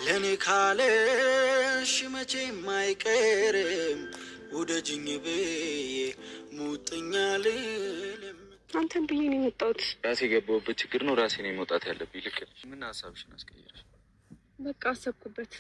ለኔ ካለሽ መቼም አይቀርም ወደጅኝ ብዬ ሙጥኛልልም አንተን ብዬ ነው የመጣሁት። ራሴ የገባሁበት ችግር ነው። ራሴ ነው መውጣት ያለብኝ። ልክ ነሽ። ምን ሀሳብሽን አስቀየረሽ? በቃ አሰብኩበት፣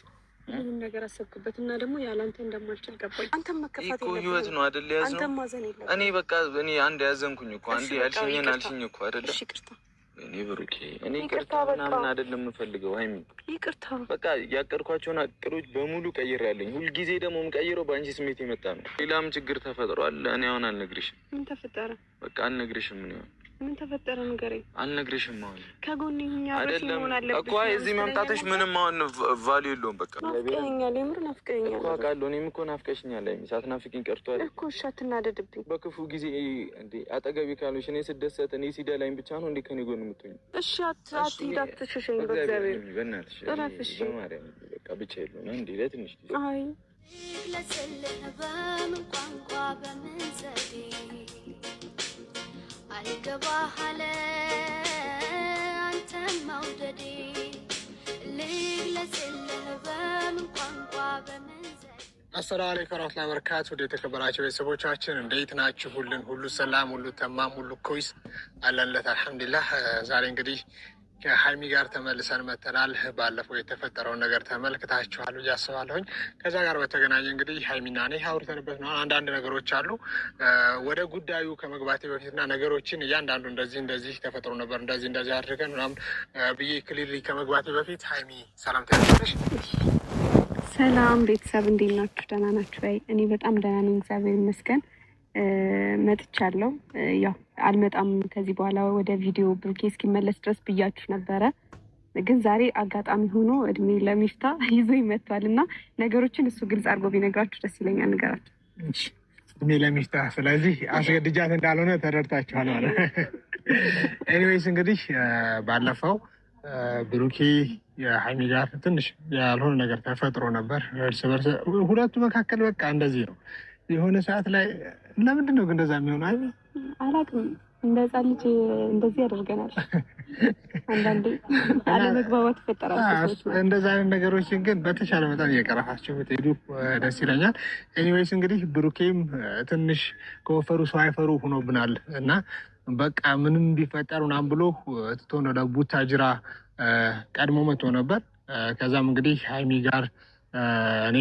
ምንም ነገር አሰብኩበት እና ደግሞ ያላንተ እንደማልችል ገባኝ። አንተም መከፋት የለብህም። ህይወት ነው አይደል? ያዝነው። አንተም ማዘን የለብህም። እኔ በቃ እኔ አንድ ያዘንኩኝ እኮ አንዴ ያልሽኝን አልሽኝ እኮ አይደል? እሺ ይቅርታ። እኔ ብሩኬ እኔ ይቅርታ ምናምን አይደለም የምፈልገው። ሃይሚ ይቅርታ። በቃ ያቀርኳቸውን አቅሮች በሙሉ ቀይሬያለሁ። ሁልጊዜ ደግሞ የምቀይረው በአንቺ ስሜት የመጣ ነው። ሌላም ችግር ተፈጥሯል። እኔ አሁን አልነግርሽም። ምን ተፈጠረ? በቃ አልነግርሽም። ምን ተፈጠረ? ንገረኝ። አልነግርሽም። አሁን ከጎኔ ሁኛ አይደለም እኮ እዚህ መምጣትሽ ምንም አሁን ቫልዩ የለውም። በቃ ናፍቀኸኛል፣ የምር ናፍቀኸኛል እኮ አውቃለሁ። እኔም እኮ ናፍቀሽኛል። ሳትናፍቂኝ ቀርቷል እኮ። እሺ አትናደድብኝ። በክፉ ጊዜ እንዴ አጠገቤ ካልሆንሽ እኔ ስደሰት እኔ ሲደላኝ ብቻ ነው እንዴ ከኔ ጎን የምትሆኝ? እሺ አትሂድ፣ አትሸሸኝ። በእግዚአብሔር በእናትሽ እረፍሽ። በማርያም በቃ ብቻ የለውም እንዴ ለትንሽ ጊዜ አይ ለሰለህ በምን ቋንቋ በምን ዘዴ አልገባህ አለ አንተን መውደዴ ልግለጽልህ በምን ቋንቋ በምን ዘዴ። አሰላሙ አለይኩም ወራህመቱላሂ ወበረካቱ። ወደ ተከበራችሁ ቤተሰቦቻችን እንዴት ናችሁ? ሁሉ ሰላም፣ ሁሉ ተማም፣ ሁሉ ኮይስ አለንለት አልሐምዱሊላህ። ዛሬ እንግዲህ ከሀይሚ ጋር ተመልሰን መተናል። ባለፈው የተፈጠረውን ነገር ተመልክታችኋል ብዬ አስባለሁኝ። ከዛ ጋር በተገናኘ እንግዲህ ሀይሚና እኔ አውርተንበት ነው። አንዳንድ ነገሮች አሉ። ወደ ጉዳዩ ከመግባቴ በፊትና ነገሮችን እያንዳንዱ እንደዚህ ተፈጥሮ ነበር እንደዚህ አድርገን ምናምን ብዬ ክሊርሊ ከመግባቴ በፊት ሀይሚ ሰላም ታያለሽ። ሰላም ቤተሰብ እንዴት ናችሁ? ደህና ናችሁ ወይ? እኔ በጣም ደህና ነኝ፣ እግዚአብሔር ይመስገን። መጥቻለሁ። ያው አልመጣም ከዚህ በኋላ ወደ ቪዲዮ ብሩኬ እስኪመለስ ድረስ ብያችሁ ነበረ። ግን ዛሬ አጋጣሚ ሆኖ እድሜ ለሚፍታ ይዞ ይመጣል እና ነገሮችን እሱ ግልጽ አድርጎ ቢነግራችሁ ደስ ይለኛል። ንገራችሁ። እድሜ ለሚፍታ። ስለዚህ አስገድጃት እንዳልሆነ ተረድታችኋል ማለት። ኤኒዌይስ እንግዲህ ባለፈው ብሩኬ የሀይሚ ጋር ትንሽ ያልሆነ ነገር ተፈጥሮ ነበር እርስ በርስ ሁለቱ መካከል። በቃ እንደዚህ ነው። የሆነ ሰዓት ላይ ለምንድን ነው ግን እንደዛ የሚሆነው? አይ አላውቅም። እንደ ህፃን ልጅ እንደዚህ ያደርገናል አንዳንዴ። አለመግባባት ይፈጠራል። እንደዛ አይነት ነገሮችን ግን በተሻለ መጠን እየቀረፋችሁ ብትሄዱ ደስ ይለኛል። ኤኒዌይስ እንግዲህ ብሩኬም ትንሽ ከወፈሩ ሰው አይፈሩ ሆኖብናል እና በቃ ምንም ቢፈጠር ምናምን ብሎ ትቶን ወደ ቡታጅራ ቀድሞ መጥቶ ነበር። ከዛም እንግዲህ ሀይሚ ጋር እኔ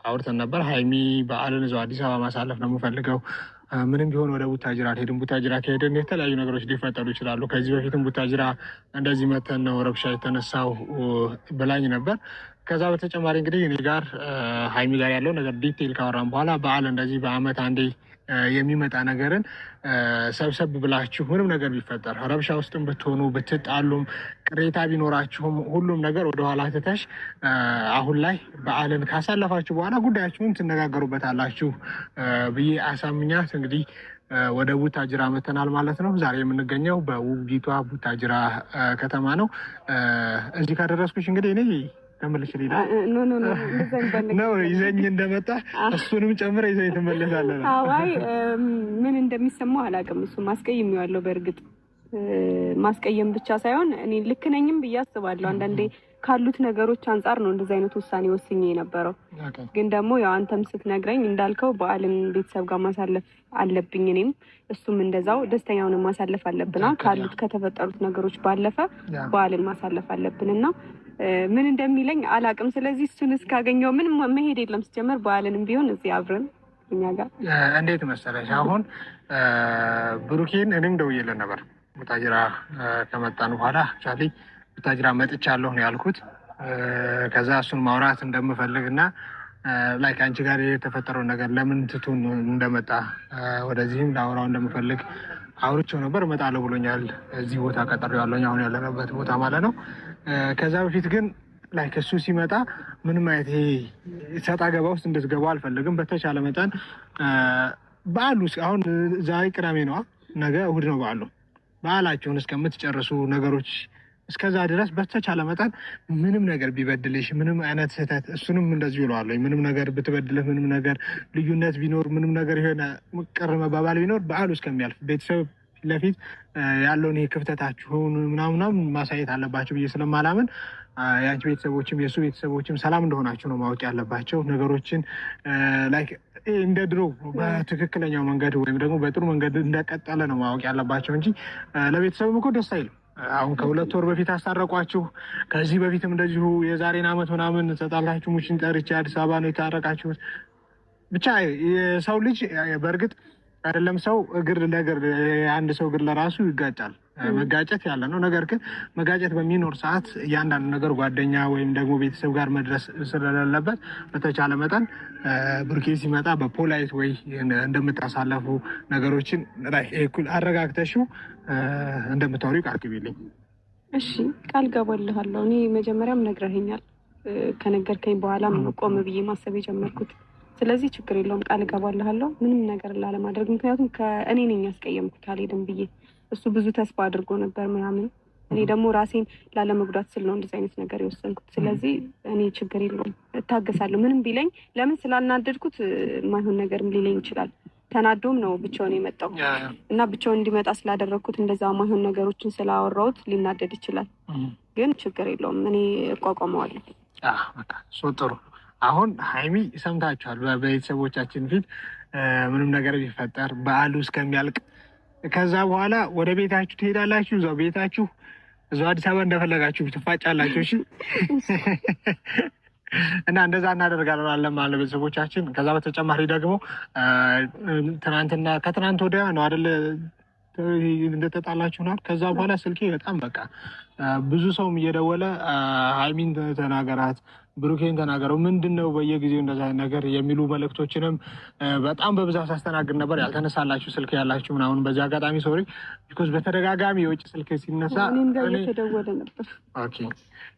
አውርተን ነበር። ሀይሚ በዓልን እዛው አዲስ አበባ ማሳለፍ ነው የምፈልገው፣ ምንም ቢሆን ወደ ቡታጅራ አልሄድም። ቡታጅራ ከሄድን የተለያዩ ነገሮች ሊፈጠሩ ይችላሉ። ከዚህ በፊትም ቡታጅራ እንደዚህ መተን ነው ረብሻ የተነሳው ብላኝ ነበር። ከዛ በተጨማሪ እንግዲህ እኔ ጋር ሀይሚ ጋር ያለው ነገር ዲቴይል ካወራን በኋላ በዓል እንደዚህ በአመት አንዴ የሚመጣ ነገርን ሰብሰብ ብላችሁ ምንም ነገር ቢፈጠር ረብሻ ውስጥም ብትሆኑ ብትጣሉም ቅሬታ ቢኖራችሁም ሁሉም ነገር ወደኋላ ትተሽ አሁን ላይ በዓልን ካሳለፋችሁ በኋላ ጉዳያችሁን ትነጋገሩበታላችሁ ብዬ አሳምኛት እንግዲህ ወደ ቡታጅራ መተናል ማለት ነው። ዛሬ የምንገኘው በውቢቷ ቡታጅራ ከተማ ነው። እዚህ ካደረስኩሽ እንግዲህ እኔ ተመልሽ ሊዳ ነው ይዘኝ እንደመጣ እሱንም ጨምረ ይዘኝ ተመለሳለህ። አይ ምን እንደሚሰማው አላውቅም። እሱ ማስቀየሚዋለሁ። በእርግጥ ማስቀየም ብቻ ሳይሆን እኔ ልክ ነኝም ብዬ አስባለሁ። አንዳንዴ ካሉት ነገሮች አንጻር ነው እንደዚህ አይነት ውሳኔ ወስኜ የነበረው። ግን ደግሞ ያው አንተም ስትነግረኝ እንዳልከው በዓልን ቤተሰብ ጋር ማሳለፍ አለብኝ፣ እኔም እሱም እንደዛው ደስተኛ ሆነን ማሳለፍ አለብና ካሉት ከተፈጠሩት ነገሮች ባለፈ በዓልን ማሳለፍ አለብንና ምን እንደሚለኝ አላውቅም። ስለዚህ እሱን እስካገኘው ምን መሄድ የለም። ሲጀመር በዓልንም ቢሆን እዚህ አብረን እኛ ጋር እንዴት መሰለሽ አሁን ብሩኬን እኔም ደውዬለት ነበር ቡታጅራ ከመጣን በኋላ ቻሊ ቡታጅራ መጥቻለሁ ነው ያልኩት። ከዛ እሱን ማውራት እንደምፈልግና ላይክ አንቺ ጋር የተፈጠረው ነገር ለምን ትቱን እንደመጣ ወደዚህም ላወራው እንደምፈልግ አውርቼው ነበር። እመጣለሁ ብሎኛል። እዚህ ቦታ ቀጠሬዋለሁ፣ አሁን ያለንበት ቦታ ማለት ነው። ከዛ በፊት ግን ላይክ እሱ ሲመጣ ምንም አይነት ሰጣ ገባ ውስጥ እንድትገባ አልፈልግም። በተቻለ መጠን በዓሉ አሁን ዛሬ ቅዳሜ ነው፣ ነገ እሑድ ነው በዓሉ። በዓላቸውን እስከምትጨርሱ ነገሮች እስከዛ ድረስ በተቻለ መጠን ምንም ነገር ቢበድልሽ ምንም አይነት ስህተት እሱንም እንደዚህ ይለዋለኝ። ምንም ነገር ብትበድልህ ምንም ነገር ልዩነት ቢኖር ምንም ነገር የሆነ ቅር መባባል ቢኖር በዓሉ እስከሚያልፍ ቤተሰብ ፊት ለፊት ያለውን ይሄ ክፍተታችሁን ምናምን ማሳየት አለባቸው ብዬ ስለማላምን የአንቺ ቤተሰቦችም የእሱ ቤተሰቦችም ሰላም እንደሆናችሁ ነው ማወቅ ያለባቸው። ነገሮችን ላይክ እንደ ድሮ በትክክለኛው መንገድ ወይም ደግሞ በጥሩ መንገድ እንደቀጠለ ነው ማወቅ ያለባቸው እንጂ ለቤተሰብም እኮ ደስ አይልም። አሁን ከ2 ወር በፊት አስታረቋችሁ። ከዚህ በፊትም እንደዚሁ የዛሬን ዓመት ምናምን ተጣላችሁ። ሙሽን ጠርቼ አዲስ አበባ ነው የታረቃችሁት። ብቻ የሰው ልጅ በእርግጥ አይደለም ሰው እግር ለእግር አንድ ሰው እግር ለራሱ ይጋጫል። መጋጨት ያለ ነው። ነገር ግን መጋጨት በሚኖር ሰዓት እያንዳንዱ ነገር ጓደኛ ወይም ደግሞ ቤተሰብ ጋር መድረስ ስለሌለበት በተቻለ መጠን ብሩኬ ሲመጣ በፖላይት ወይ እንደምታሳለፉ ነገሮችን አረጋግተሽው እንደምታወሪ ቃል ግቢልኝ። እሺ ቃል ገባልሃለሁ። እኔ መጀመሪያም ነግረኸኛል። ከነገርከኝ በኋላ ቆም ብዬ ማሰብ የጀመርኩት። ስለዚህ ችግር የለውም ቃል ገባልሃለሁ ምንም ነገር ላለማድረግ። ምክንያቱም ከእኔ ነኝ ያስቀየምኩት አልሄድም ብዬ እሱ ብዙ ተስፋ አድርጎ ነበር ምናምን። እኔ ደግሞ ራሴን ላለመጉዳት ስል ነው እንደዚህ አይነት ነገር የወሰንኩት። ስለዚህ እኔ ችግር የለውም እታገሳለሁ። ምንም ቢለኝ ለምን ስላልናደድኩት ማይሆን ነገርም ሊለኝ ይችላል። ተናዶም ነው ብቻውን የመጣው እና ብቻውን እንዲመጣ ስላደረግኩት እንደዛ ማይሆን ነገሮችን ስላወራሁት ሊናደድ ይችላል። ግን ችግር የለውም እኔ እቋቋመዋለሁ። ጥሩ። አሁን ሀይሚ ሰምታችኋል። በቤተሰቦቻችን ፊት ምንም ነገር ቢፈጠር በዓሉ እስከሚያልቅ ከዛ በኋላ ወደ ቤታችሁ ትሄዳላችሁ። እዛው ቤታችሁ እዛው አዲስ አበባ እንደፈለጋችሁ ትፋጫላችሁ። እሺ እና እንደዛ እናደርጋለን አለ ማለት ቤተሰቦቻችን። ከዛ በተጨማሪ ደግሞ ከትናንት ወዲያ ነው አይደል እንደተጣላችሁ ናት። ከዛ በኋላ ስልኬ በጣም በቃ ብዙ ሰውም እየደወለ ሀይሚን ተናገራት፣ ብሩኬን ተናገረው፣ ምንድን ነው በየጊዜው እንደዛ ነገር የሚሉ መልእክቶችንም በጣም በብዛት አስተናግድ ነበር። ያልተነሳላችሁ ስልክ ያላችሁ ምናምን በዚህ አጋጣሚ ሶሪ፣ ቢኮዝ በተደጋጋሚ የውጭ ስልክ ሲነሳ እየተደወለ ነበር። ኦኬ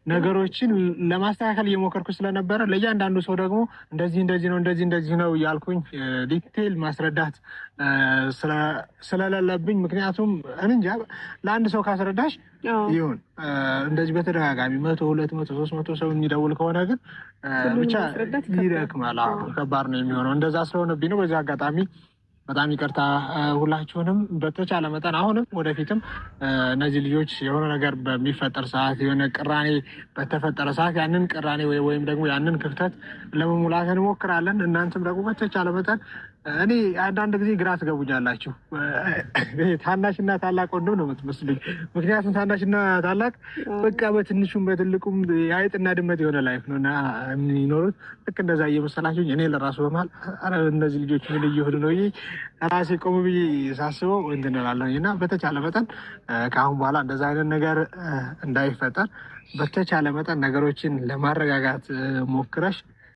ነገሮችን ለማስተካከል እየሞከርኩ ስለነበረ ለእያንዳንዱ ሰው ደግሞ እንደዚህ ነው እያልኩኝ ዲቴይል ማስረዳት ስለሌለብኝ፣ ምክንያቱም እንጃ ለአንድ ሰው ካስረዳሽ ይሁን እንደዚህ በተደጋጋሚ 100፣ 200፣ 300 ሰው የሚደውል ከሆነ ግን ብቻ ይደክማል። ከባድ ነው የሚሆነው። እንደዛ ስለሆነብኝ ነው። በዚህ አጋጣሚ በጣም ይቅርታ ሁላችሁንም። በተቻለ መጠን አሁንም ወደፊትም እነዚህ ልጆች የሆነ ነገር በሚፈጠር ሰዓት የሆነ ቅራኔ በተፈጠረ ሰዓት ያንን ቅራኔ ወይም ደግሞ ያንን ክፍተት ለመሙላት እንሞክራለን። እናንተም ደግሞ በተቻለ መጠን እኔ አንዳንድ ጊዜ ግራ ትገቡኛላችሁ። ታናሽና ታላቅ ወንድም ነው የምትመስሉኝ። ምክንያቱም ታናሽና ታላቅ በቃ በትንሹም በትልቁም የአይጥና ድመት የሆነ ላይፍ ነው እና የሚኖሩት ልክ እንደዛ እየመሰላችሁኝ እኔ ለራሱ በመሀል እነዚህ ልጆች ምን እየሆኑ ነው ራሴ ቆም ብዬ ሳስበው እንትን እላለሁኝ እና በተቻለ መጠን ከአሁን በኋላ እንደዛ አይነት ነገር እንዳይፈጠር በተቻለ መጠን ነገሮችን ለማረጋጋት ሞክረሽ